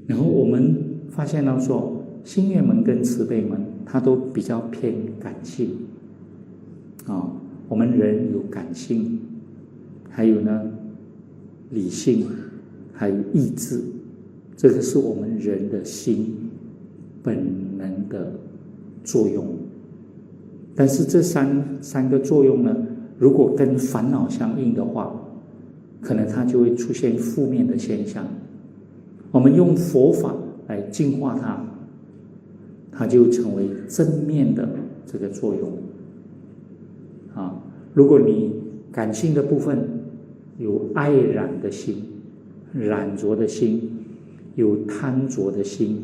然后我们发现到说，心愿门跟慈悲门，它都比较偏感性我们人有感性，还有呢理性，还有意志，这个是我们人的心本能的作用。但是这三个作用呢，如果跟烦恼相应的话，可能它就会出现负面的现象。我们用佛法来净化它，它就成为正面的这个作用如果你感性的部分有爱染的心，染着的心，有贪着的心，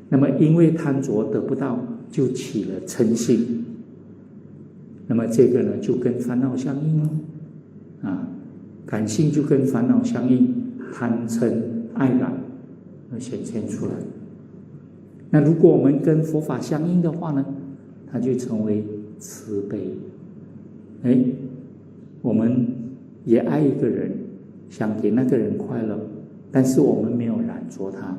那么因为贪着得不到，就起了嗔心，那么这个呢就跟烦恼相应感性就跟烦恼相应，贪嗔爱染而显现出来。那如果我们跟佛法相应的话呢，它就成为慈悲。我们也爱一个人，想给那个人快乐，但是我们没有染着他，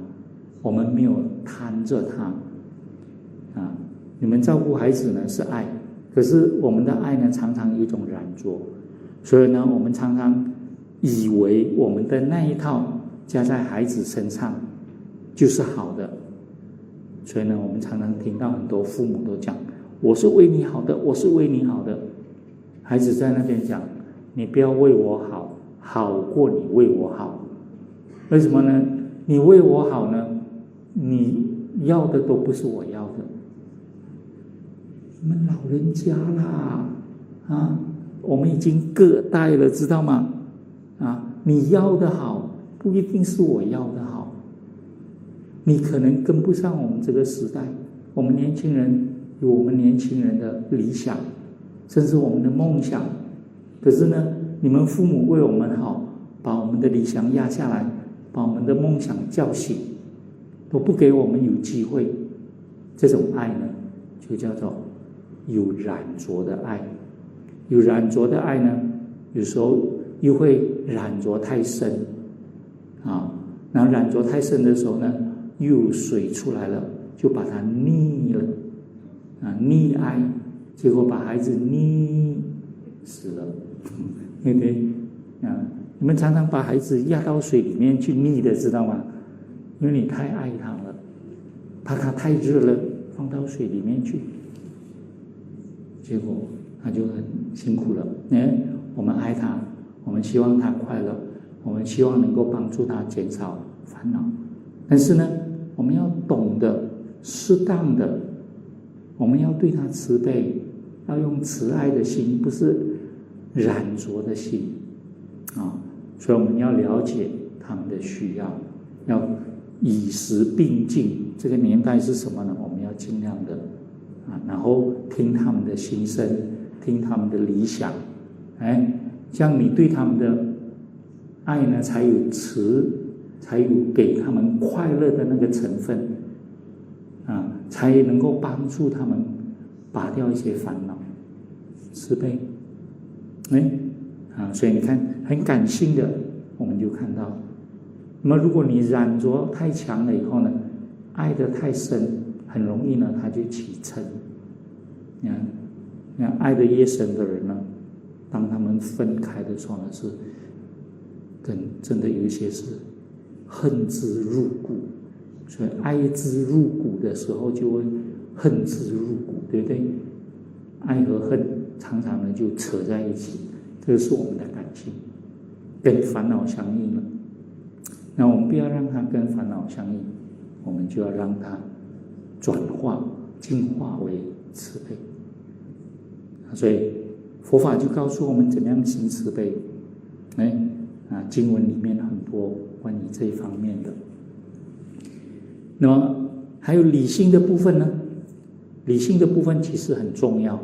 我们没有贪着他你们照顾孩子呢是爱，可是我们的爱呢常常有一种染着，所以呢我们常常以为我们的那一套加在孩子身上就是好的。所以呢我们常常听到很多父母都讲，我是为你好的，我是为你好的。孩子在那边讲，你不要为我好，好过你为我好。为什么呢？你为我好呢，你要的都不是我要的。你们老人家啦我们已经各代了，知道吗你要的好不一定是我要的好，你可能跟不上我们这个时代。我们年轻人有我们年轻人的理想，甚至我们的梦想，可是呢你们父母为我们好，把我们的理想压下来，把我们的梦想叫醒，都不给我们有机会。这种爱呢就叫做有染着的爱。有染着的爱呢，有时候又会染着太深然后染着太深的时候呢，又有水出来了，就把它溺了溺爱，结果把孩子溺死了对不对你们常常把孩子压到水里面去溺的，知道吗？因为你太爱他了，怕他太热了，放到水里面去，结果他就很辛苦了我们爱他，我们希望他快乐，我们希望能够帮助他减少烦恼，但是呢我们要懂得适当的，我们要对他慈悲，要用慈爱的心，不是染着的心所以我们要了解他们的需要，要以时并进。这个年代是什么呢？我们要尽量的然后听他们的心声，听他们的理想这样你对他们的爱呢才有慈，才有给他们快乐的那个成分才能够帮助他们拔掉一些烦恼。慈悲所以你看很感性的我们就看到，那么如果你染着太强了以后呢，爱得太深，很容易呢他就起嗔。你看爱得越深的人呢，当他们分开的时候呢，是真的有一些是恨之入骨，所以爱之入骨的时候就会恨之入骨，对不对？爱和恨常常呢就扯在一起，这个是我们的感情跟烦恼相应了。那我们不要让它跟烦恼相应，我们就要让它转化净化为慈悲。所以佛法就告诉我们怎么样行慈悲经文里面很多关于这一方面的。那么还有理性的部分呢，理性的部分其实很重要。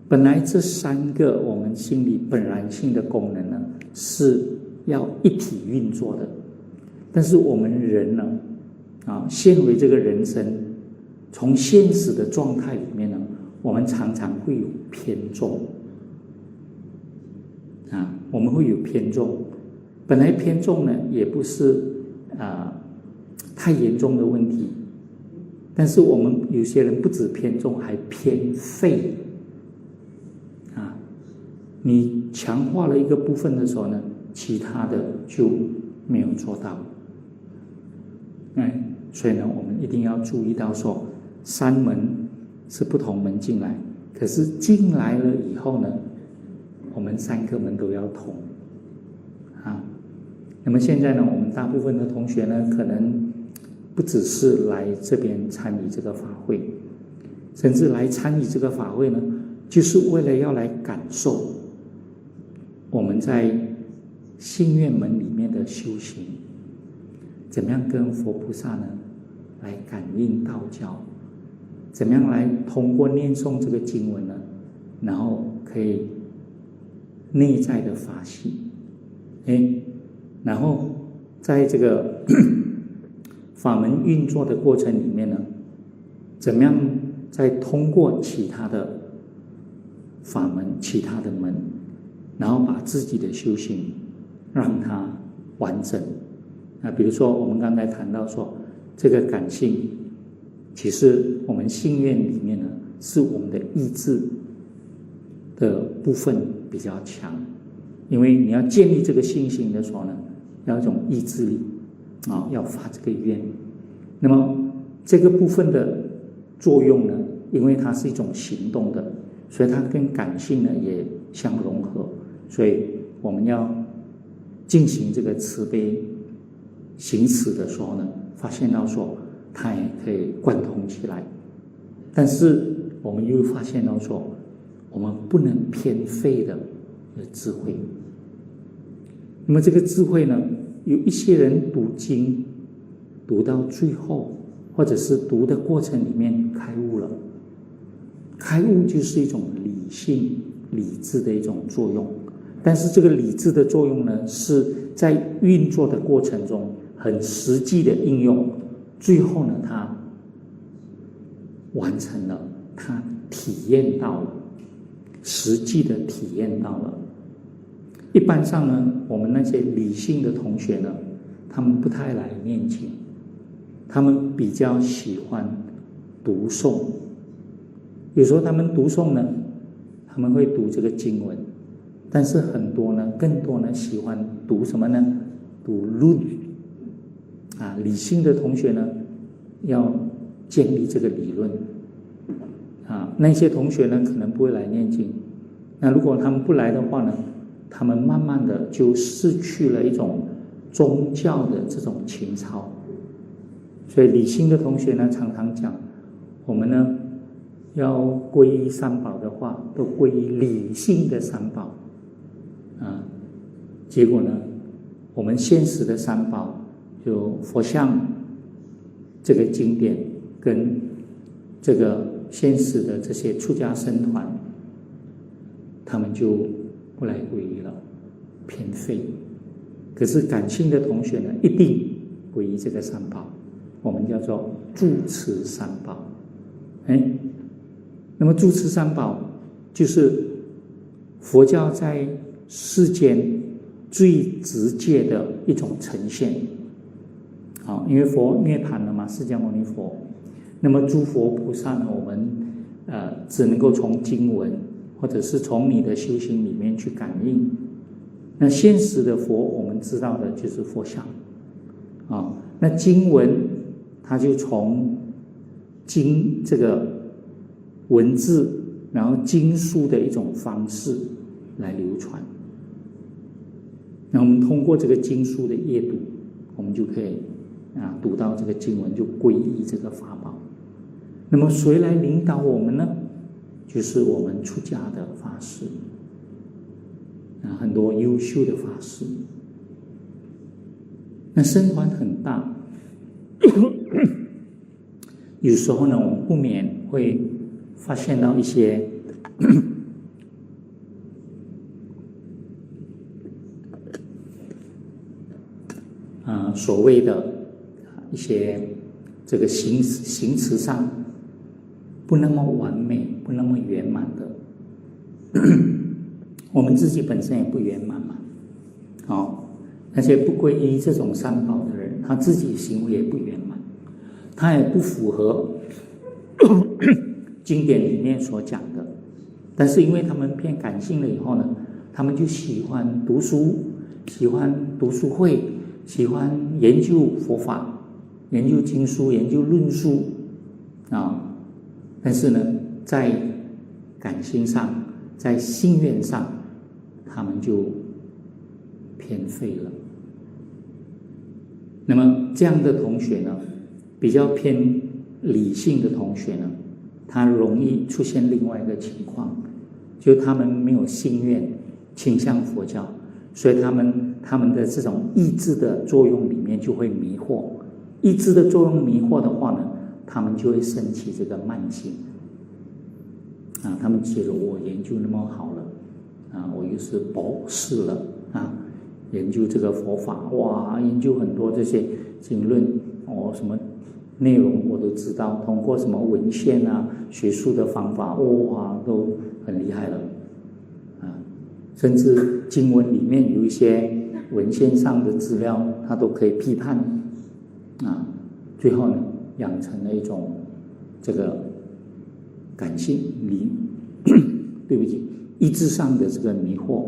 本来这三个我们心里本然性的功能呢是要一体运作的，但是我们人呢现为这个人生，从现实的状态里面呢，我们常常会有偏重我们会有偏重。本来偏重呢也不是太严重的问题。但是我们有些人不止偏重，还偏废啊！你强化了一个部分的时候呢，其他的就没有做到。所以呢，我们一定要注意到说，三门是不同门进来，可是进来了以后呢，我们三个门都要通啊。那么现在呢，我们大部分的同学呢，可能不只是来这边参与这个法会，甚至来参与这个法会呢，就是为了要来感受我们在信愿门里面的修行，怎么样跟佛菩萨呢来感应道交，怎么样来通过念诵这个经文呢，然后可以内在的法喜，然后在这个法门运作的过程里面呢，怎么样再通过其他的法门、其他的门，然后把自己的修行让它完整。比如说我们刚才谈到说，这个感性，其实我们信愿里面呢，是我们的意志的部分比较强，因为你要建立这个信心的时候呢，要一种意志力要发这个愿。那么这个部分的作用呢，因为它是一种行动的，所以它跟感性呢也相融合，所以我们要进行这个慈悲行持的时候呢，发现到说它也可以贯通起来。但是我们又发现到说，我们不能偏废的智慧。那么这个智慧呢，有一些人读经读到最后，或者是读的过程里面开悟了。开悟就是一种理性、理智的一种作用，但是这个理智的作用呢，是在运作的过程中很实际的应用，最后呢，他完成了，他体验到了，实际的体验到了。一般上呢，我们那些理性的同学呢，他们不太来念经，他们比较喜欢读诵。有时候他们读诵呢，他们会读这个经文，但是更多呢喜欢读什么呢？读论。理性的同学呢，要建立这个理论。那些同学呢，可能不会来念经。那如果他们不来的话呢，他们慢慢的就失去了一种宗教的这种情操。所以理性的同学呢，常常讲，我们呢要皈依三宝的话，都皈依理性的三宝。结果呢，我们现实的三宝，就佛像这个经典跟这个现实的这些出家僧团，他们就不来皈依了，偏废。可是感性的同学呢，一定皈依这个三宝，我们叫做住持三宝。那么住持三宝就是佛教在世间最直接的一种呈现。因为佛涅槃了嘛，释迦牟尼佛。那么诸佛菩萨呢，我们只能够从经文或者是从你的修行里面去感应。那现实的佛，我们知道的就是佛像。那经文它就从经这个文字，然后经书的一种方式来流传。那我们通过这个经书的阅读，我们就可以读到这个经文，就皈依这个法宝。那么谁来领导我们呢？就是我们出家的法师，很多优秀的法师。那僧团很大，有时候呢，我们不免会发现到一些所谓的一些这个行持上不那么完美，不那么圆满的。我们自己本身也不圆满嘛。那些不皈依这种三宝的人，他自己行为也不圆满。它也不符合经典里面所讲的。但是因为他们偏感性了以后呢，他们就喜欢读书，喜欢读书会，喜欢研究佛法，研究经书，研究论述啊。但是呢，在感性上，在信愿上，他们就偏废了。那么这样的同学呢，比较偏理性的同学呢，他容易出现另外一个情况，就他们没有信愿，倾向佛教，所以他们的这种意志的作用里面就会迷惑，意志的作用迷惑的话呢，他们就会升起这个慢性啊，他们觉得我研究那么好了啊，我又是博士了啊，研究这个佛法，哇，研究很多这些经论，什么内容我都知道，通过什么文献啊、学术的方法，哇，都很厉害了啊，甚至经文里面有一些文献上的资料，他都可以批判啊，最后呢，养成了一种这个感性对不起，意志上的这个迷惑，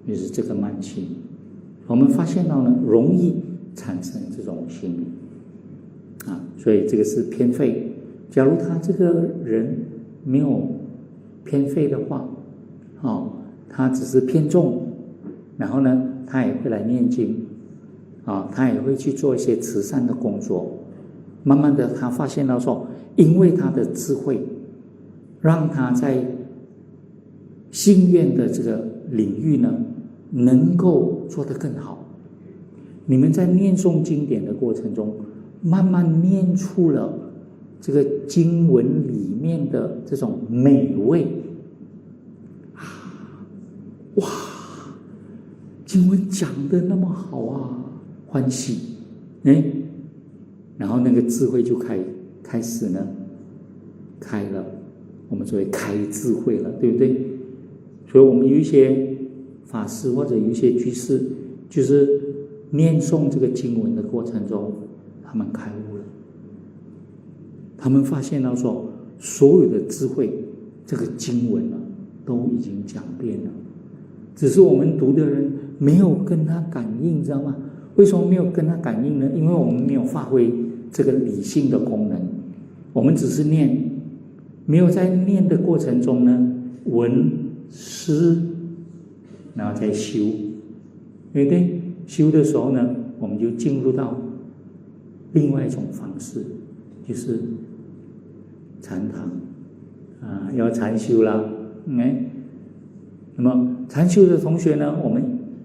就是这个慢性。我们发现到呢，容易产生这种心理啊，所以这个是偏废。假如他这个人没有偏废的话，他只是偏重，然后呢，他也会来念经啊，他也会去做一些慈善的工作。慢慢的，他发现到说，因为他的智慧，让他在信愿的这个领域呢，能够做得更好。你们在念诵经典的过程中，慢慢念出了这个经文里面的这种美味哇，经文讲得那么好啊，欢喜，然后那个智慧就开始呢，开了，我们所谓开智慧了，对不对？所以我们有一些法师或者有一些居士，就是念诵这个经文的过程中，他们开悟了，他们发现到说，所有的智慧，这个经文都已经讲遍了，只是我们读的人没有跟他感应，知道吗？为什么没有跟他感应呢？因为我们没有发挥这个理性的功能，我们只是念，没有在念的过程中呢，闻思，然后再修，对不对？修的时候呢，我们就进入到另外一种方式，就是禅堂啊，要禅修啦，那么禅修的同学呢，我们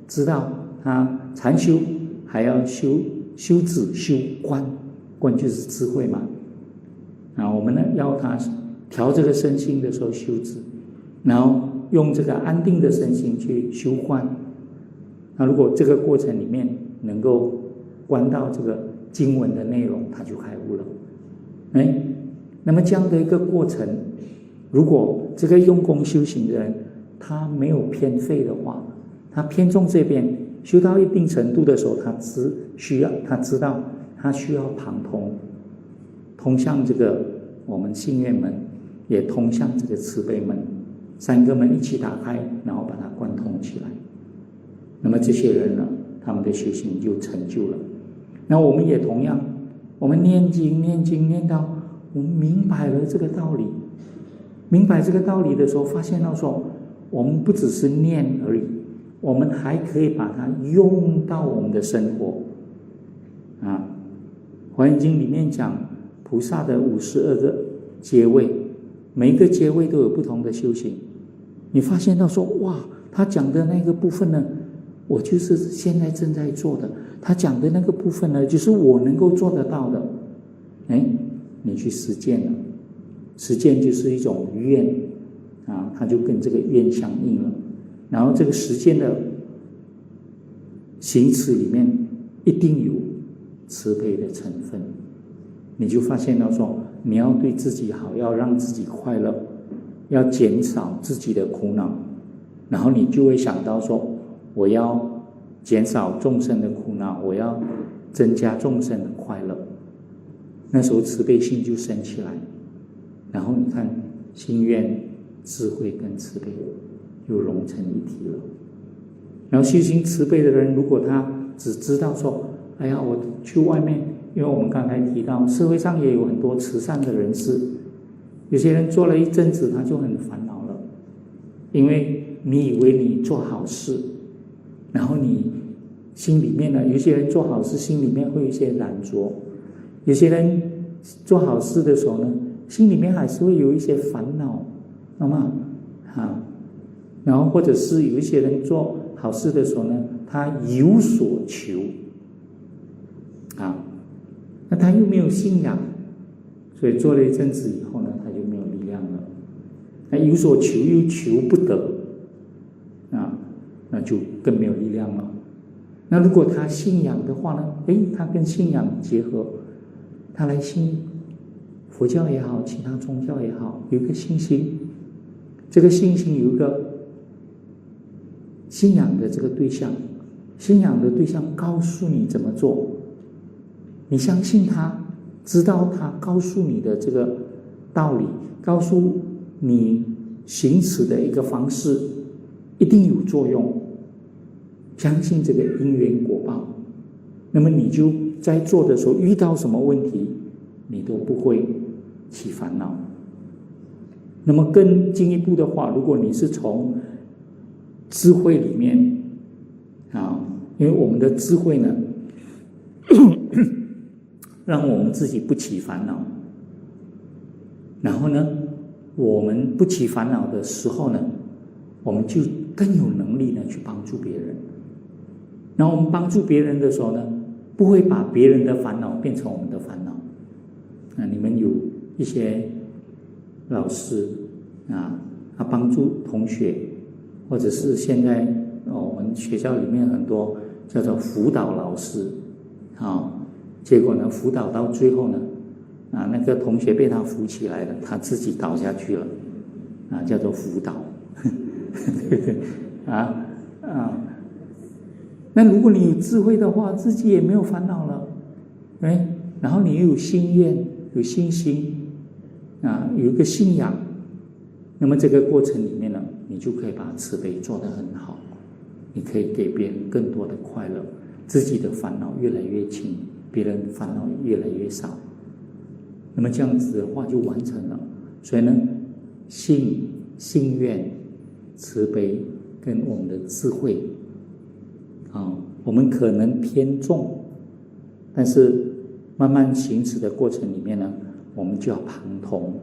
知道他禅修还要修止修观，观就是智慧嘛。啊，我们呢要他调这个身心的时候修止，然后用这个安定的身心去修观。那如果这个过程里面能够观到这个经文的内容，他就开悟了。那么这样的一个过程，如果这个用功修行的人他没有偏废的话，他偏重这边，修到一定程度的时候，他知道他需要旁通向这个我们信愿门，也通向这个慈悲门，三个门一起打开，然后把它贯通起来。那么这些人呢，他们的修行就成就了。那我们也同样，我们念经念到我们明白了这个道理，明白这个道理的时候，发现到说，我们不只是念而已，我们还可以把它用到我们的生活啊。华严经里面讲菩萨的52个阶位，每一个阶位都有不同的修行。你发现到说，哇，他讲的那个部分呢，我就是现在正在做的，他讲的那个部分呢，就是我能够做得到的。你去实践了，实践就是一种愿啊，它就跟这个愿相应了。然后这个实践的行持里面一定有慈悲的成分，你就发现到说，你要对自己好，要让自己快乐，要减少自己的苦恼，然后你就会想到说，我要减少众生的苦恼，我要增加众生的快乐。那时候慈悲心就升起来，然后你看心愿、智慧跟慈悲就融成一体了。然后修行慈悲的人，如果他只知道说，哎呀，我去外面，因为我们刚才提到社会上也有很多慈善的人士，有些人做了一阵子他就很烦恼了，因为你以为你做好事，然后你心里面呢，有些人做好事心里面会有一些染着，有些人做好事的时候呢，心里面还是会有一些烦恼，那么然后或者是有一些人做好事的时候呢，他有所求那他又没有信仰，所以做了一阵子以后呢，他就没有力量了。那有所求又求不得那就更没有力量了。那如果他信仰的话呢，他跟信仰结合，他来信佛教也好，其他宗教也好，有一个信心，这个信心有一个信仰的这个对象，信仰的对象告诉你怎么做，你相信他，知道他告诉你的这个道理，告诉你行持的一个方式一定有作用，相信这个因缘果报，那么你就在做的时候遇到什么问题你都不会起烦恼。那么更进一步的话，如果你是从智慧里面因为我们的智慧呢让我们自己不起烦恼，然后呢我们不起烦恼的时候呢，我们就更有能力呢去帮助别人。然后我们帮助别人的时候呢，不会把别人的烦恼变成我们的烦恼。你们有一些老师他帮助同学，或者是现在我们学校里面很多叫做辅导老师结果呢辅导到最后呢那个同学被他扶起来了，他自己倒下去了叫做辅导对不对那如果你有智慧的话，自己也没有烦恼了然后你又有心愿，有信心有一个信仰，那么这个过程里面呢，你就可以把慈悲做得很好，你可以给别人更多的快乐，自己的烦恼越来越轻，别人烦恼越来越少，那么这样子的话就完成了。所以呢，信愿、慈悲跟我们的智慧我们可能偏重，但是慢慢行持的过程里面呢，我们就要旁通，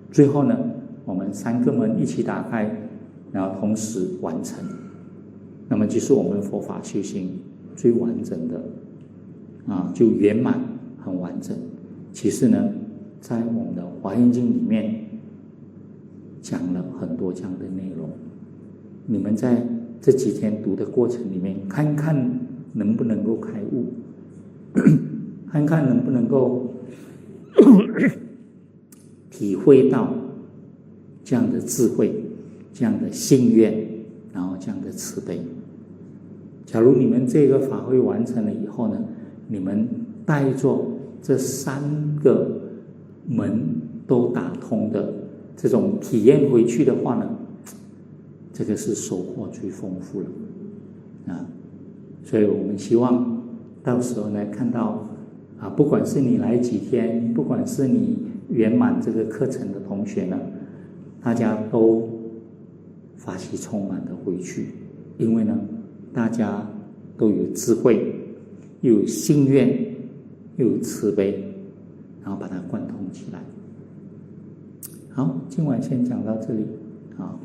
最后呢我们三个门一起打开，然后同时完成，那么就是我们佛法修行最完整的就圆满很完整。其实呢在我们的华严经里面讲了很多这样的内容，你们在这几天读的过程里面看看能不能够开悟看看能不能够体会到这样的智慧，这样的信愿，然后这样的慈悲。假如你们这个法会完成了以后呢，你们带着这三个门都打通的这种体验回去的话呢，这个是收获最丰富了所以我们希望到时候呢看到不管是你来几天，不管是你圆满这个课程的同学呢，大家都法喜充满的回去，因为呢大家都有智慧，又有信愿，又有慈悲，然后把它贯通起来。好，今晚先讲到这里。好。